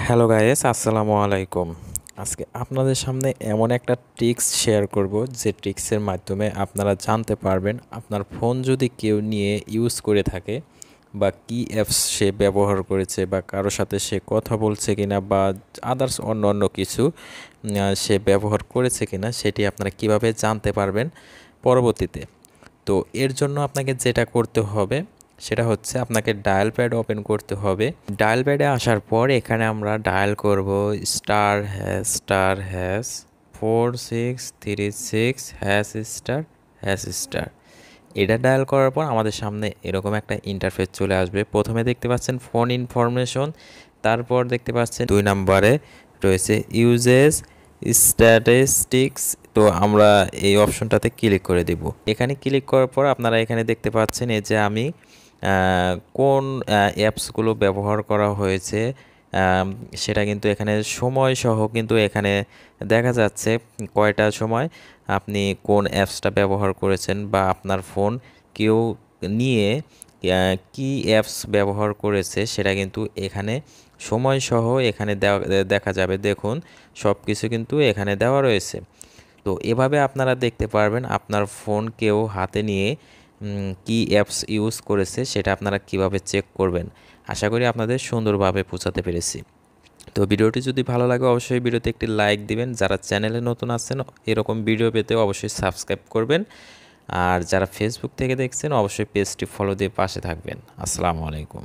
Hello guys, আসসালামু আলাইকুম। আজকে আপনাদের সামনে এমন একটা ট্রিক্স শেয়ার করব যে ট্রিক্সের মাধ্যমে আপনারা জানতে পারবেন আপনার ফোন যদি কেউ নিয়ে ইউজ করে থাকে বা কি অ্যাপস সে ব্যবহার করেছে বা কারো সাথে সে কথা বলছে কিনা বা আদার্স অন্য অন্য কিছু সে ব্যবহার করেছে কিনা সেটি আপনারা কিভাবে জানতে পারবেন পরবর্তীতে। তো এর জন্য আপনাকে যেটা করতে হবে সেটা হচ্ছে আপনাকে ডায়াল প্যাড ওপেন করতে হবে। ডায়াল প্যাডে আসার পর এখানে আমরা ডায়াল করব ***46336# এটা ডায়াল করার পর আমাদের সামনে এরকম একটা ইন্টারফেস চলে আসবে। প্রথমে দেখতে পাচ্ছেন ফোন ইনফরমেশন, তারপর দেখতে পাচ্ছেন 2 নম্বরে রয়েছে ইউজেস স্ট্যাটিস্টিক্স। তো আমরা এই অপশনটাতে ক্লিক করে দেব। এখানে ক্লিক করার পর আপনারা এখানে দেখতে পাচ্ছেন এই যে আমি কোন অ্যাপসগুলো ব্যবহার করা হয়েছে সেটা কিন্তু এখানে সময় সহ কিন্তু এখানে দেখা যাচ্ছে কয়টা সময় আপনি কোন অ্যাপসটা ব্যবহার করেছেন বা আপনার ফোন কেউ নিয়ে কি অ্যাপস ব্যবহার করেছে সেটা কিন্তু এখানে সময় সহ এখানে দেখা যাবে। দেখুন সব কিছু কিন্তু এখানে দেওয়া রয়েছে। তো এভাবে আপনারা দেখতে পারবেন আপনার ফোন কেউ হাতে নিয়ে কি অ্যাপস ইউজ করেছে সেটা আপনারা কিভাবে চেক করবেন। আশা করি আপনাদের সুন্দরভাবে বোঝাতে পেরেছি। তো ভিডিওটি যদি ভালো লাগে অবশ্যই ভিডিওতে একটি লাইক দিবেন। যারা চ্যানেলে নতুন আছেন এরকম ভিডিও পেতে অবশ্যই সাবস্ক্রাইব করবেন। আর যারা ফেসবুক থেকে দেখছেন অবশ্যই পেজটি ফলো দিয়ে পাশে থাকবেন। আসসালামু আলাইকুম।